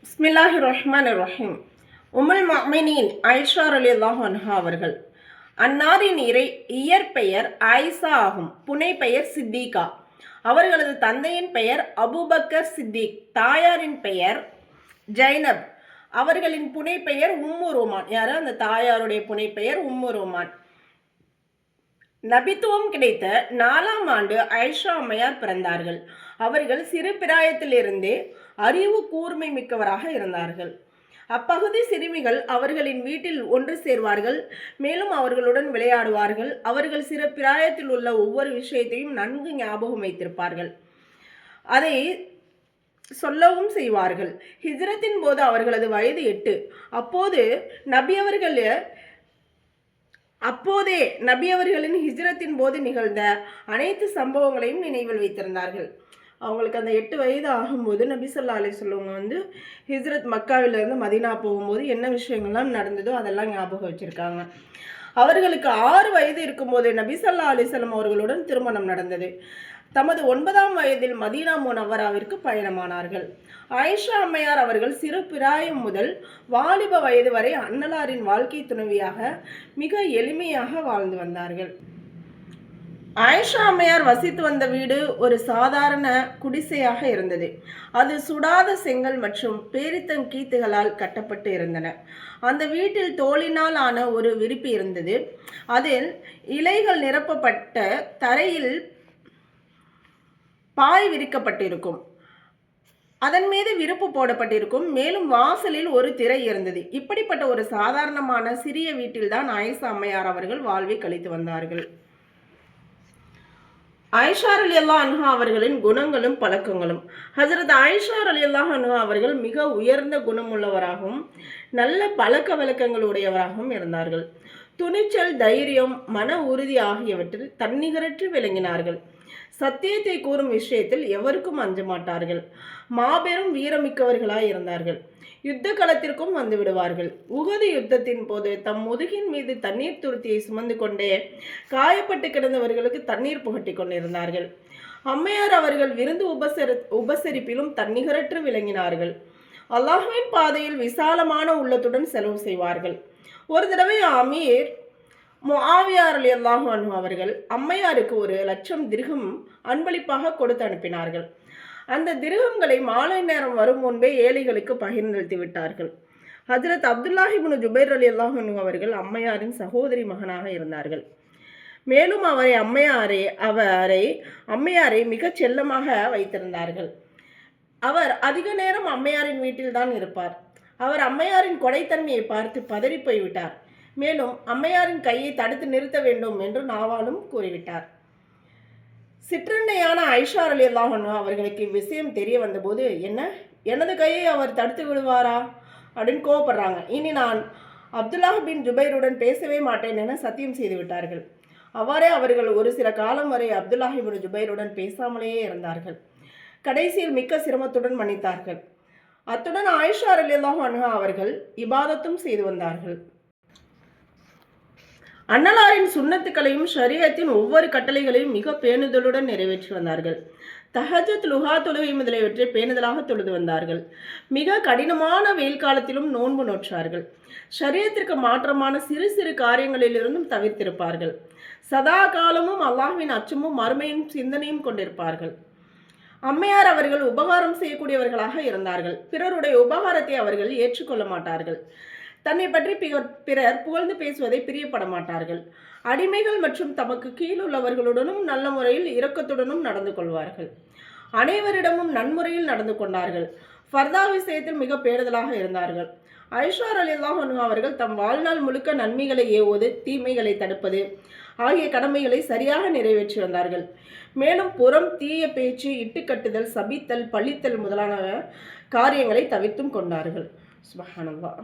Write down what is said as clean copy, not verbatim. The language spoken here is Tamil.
பிஸ்மில்லாஹிர் ரஹ்மானிர் ரஹீம். உம்முல் முஃமினீன் ஆயிஷா ரலியல்லாஹு அன்ஹா அவர்கள். அன்னாரின் இயற்பெயர் ஆயிஷா ஆகும். புனைப்பெயர் சித்திகா. அவர்களது தந்தையின் பெயர் அபூபக்கர் சித்திக். தாயாரின் பெயர் ஜைனப். அவர்களின் புனைப்பெயர் உம்மு ரோமான். யாரு அந்த தாயாருடைய புனைப்பெயர் உம்மு ரோமான். நபித்துவம் கிடைத்த 4ஆம் ஆண்டு ஆயிஷா அம்மையார் பிறந்தார்கள். அவர்கள் சிறு பிராயத்திலிருந்தே அறிவு கூர்மை மிக்கவராக இருந்தார்கள். அப்பகுதி சிறுமிகள் அவர்களின் வீட்டில் ஒன்று சேர்வார்கள். மேலும் அவர்களுடன் விளையாடுவார்கள். அவர்கள் சிறு பிராயத்தில் உள்ள ஒவ்வொரு விஷயத்தையும் நன்கு ஞாபகம் வைத்திருப்பார்கள். அதை சொல்லவும் செய்வார்கள். ஹிஜ்ரத்தின் போது அவர்களது வயது 8. அப்போதே நபி அவர்களின் ஹிஜ்ரத்தின் போது நிகழ்ந்த அனைத்து சம்பவங்களையும் நினைவில் வைத்திருந்தார்கள். அவங்களுக்கு அந்த 8 வயது ஆகும்போது நபி ஸல்லல்லாஹு அலைஹி வஸல்லம் ஹிஜ்ரத் மக்காவிலிருந்து மதீனா போகும்போது என்ன விஷயங்கள்லாம் நடந்ததோ அதெல்லாம் ஞாபகம் வச்சுருக்காங்க. அவர்களுக்கு 6 வயது இருக்கும்போது நபி ஸல்லல்லாஹு அலைஹி வஸல்லம் அவர்களுடன் திருமணம் நடந்தது. தமது 9ஆம் வயதில் மதீனா முனவ்வராவிற்கு பயணமானார்கள். ஆயிஷா அம்மையார் அவர்கள் சிறு பிராயம் முதல் வாலிப வயது வரை அன்னலாரின் வாழ்க்கை துணைவியாக மிக எளிமையாக வாழ்ந்து வந்தார்கள். ஆயிஷா அம்மையார் வசித்து வந்த வீடு ஒரு சாதாரண குடிசையாக இருந்தது. அது சுடாத செங்கல் மற்றும் பேரித்தங்கீத்துகளால் கட்டப்பட்டு இருந்தன. அந்த வீட்டில் தோலினால் ஆன ஒரு விரிப்பு இருந்தது. அதில் இலைகள் நிரப்பப்பட்ட தரையில் பாய் விரிக்கப்பட்டிருக்கும். அதன் மீது விருப்பு போடப்பட்டிருக்கும். மேலும் வாசலில் ஒரு திரை இருந்தது. இப்படிப்பட்ட ஒரு சாதாரணமான சிறிய வீட்டில்தான் ஆயிஷா அம்மையார் அவர்கள் வாழ்வை கழித்து வந்தார்கள். ஆயிஷா ரலியல்லாஹு அன்ஹா அவர்களின் குணங்களும் பழக்கங்களும். ஹஜ்ரத் ஆயிஷா ரலியல்லாஹு அன்ஹா அவர்கள் மிக உயர்ந்த குணமுள்ளவராகவும் நல்ல பழக்க வழக்கங்களுடையவராகவும் இருந்தார்கள். துணிச்சல், தைரியம், மன உறுதி ஆகியவற்றில் தன்னிகரற்று விளங்கினார்கள். சத்தியத்தை கூறும் விஷயத்தில் எவருக்கும் அஞ்ச மாட்டார்கள். மாபெரும் வீரமிக்கவர்களாய் இருந்தார்கள். யுத்த களத்திற்கும் வந்து விடுவார்கள். உஹது யுத்தத்தின் போது தம் முதுகின் மீது தண்ணீர் துருத்தியை சுமந்து கொண்டே காயப்பட்டு கிடந்தவர்களுக்கு தண்ணீர் புகட்டி கொண்டிருந்தார்கள். அம்மையார் அவர்கள் விருந்து உபசரிப்பிலும் தன்னிகரற்று விளங்கினார்கள். அல்லாஹ்வின் பாதையில் விசாலமான உள்ளத்துடன் செலவு செய்வார்கள். ஒரு தடவை அமீர் முஆவியா ரலியல்லாஹு அன்ஹு அவர்கள் அம்மையாருக்கு 1,00,000 திர்ஹம் அன்பளிப்பாக கொடுத்து அனுப்பினார்கள். அந்த திர்ஹம்களை மாலை நேரம் வரும் முன்பே ஏழைகளுக்கு பகிர்ந்தளித்து விட்டார்கள். ஹஜ்ரத் அப்துல்லாஹ் இப்னு ஜுபைர் ரலியல்லாஹு அன்ஹு அவர்கள் அம்மையாரின் சகோதரி மகனாக இருந்தார்கள். மேலும் அம்மையாரை மிகச் செல்லமாக வைத்திருந்தார்கள். அவர் அதிக நேரம் அம்மையாரின் வீட்டில்தான் இருப்பார். அவர் அம்மையாரின் கொடைத்தன்மையை பார்த்து பதறி போய்விட்டார். மேலும் அம்மையாரின் கையை தடுத்து நிறுத்த வேண்டும் என்று நாவாலும் கூறிவிட்டார். சிற்றன்னையான ஆயிஷா ரலியல்லாஹு அன்ஹா அவர்களுக்கு விஷயம் தெரிய வந்தபோது, எனது கையை அவர் தடுத்து விடுவாரா அப்படின்னு கோவப்படுறாங்க. இனி நான் அப்துல்லாஹ் பின் ஜுபைருடன் பேசவே மாட்டேன் என சத்தியம் செய்து விட்டார்கள். அவ்வாறே அவர்கள் ஒரு சில காலம் வரை அப்துல்லாஹ் பின் ஜுபைருடன் பேசாமலேயே இருந்தார்கள். கடைசியில் மிக்க சிரமத்துடன் மன்னித்தார்கள். அத்துடன் ஆயிஷா ரலியல்லாஹு அன்ஹா அவர்கள் இபாதத்தும் செய்து வந்தார்கள். அன்னலாரின் சுன்னத்துக்களையும் ஷரியத்தின் ஒவ்வொரு கட்டளைகளையும் மிக பேணுதலுடன் நிறைவேற்றி வந்தார்கள். தஹஜ்ஜத், லுஹா தொழுகை முதலியவற்றை பேணுதலாக தொழுது வந்தார்கள். மிக கடினமான வெயில் காலத்திலும் நோன்பு நோற்றார்கள். ஷரியத்திற்கு மாற்றமான சிறு சிறு காரியங்களிலிருந்தும் தவிர்த்திருப்பார்கள். சதா காலமும் அல்லாஹ்வின் அச்சமும் மறுமையும் சிந்தனையும் கொண்டிருப்பார்கள். அம்மையார் அவர்கள் உபகாரம் செய்யக்கூடியவர்களாக இருந்தார்கள். பிறருடைய உபகாரத்தை அவர்கள் ஏற்றுக்கொள்ள மாட்டார்கள். தன்னை பற்றி பிறர் புகழ்ந்து பேசுவதை பிரியப்பட மாட்டார்கள். அடிமைகள் மற்றும் தமக்கு கீழுள்ளவர்களுடனும் நல்ல முறையில் இரக்கத்துடனும் நடந்து கொள்வார்கள். அனைவரிடமும் நன்முறையில் நடந்து கொண்டார்கள். ஃபர்தா விஷயத்தில் மிக பேணுதலாக இருந்தார்கள். ஆயிஷா ரலியல்லாஹு அன்ஹா அவர்கள் தம் வாழ்நாள் முழுக்க நன்மைகளை ஏவுவது, தீமைகளை தடுப்பது ஆகிய கடமைகளை சரியாக நிறைவேற்றி வந்தார்கள். மேலும் புறம், தீய பேச்சு, இட்டுக்கட்டுதல், சபித்தல், பழித்தல் முதலான காரியங்களை தவிர்த்தும் கொண்டார்கள். சுப்ஹானல்லாஹ்.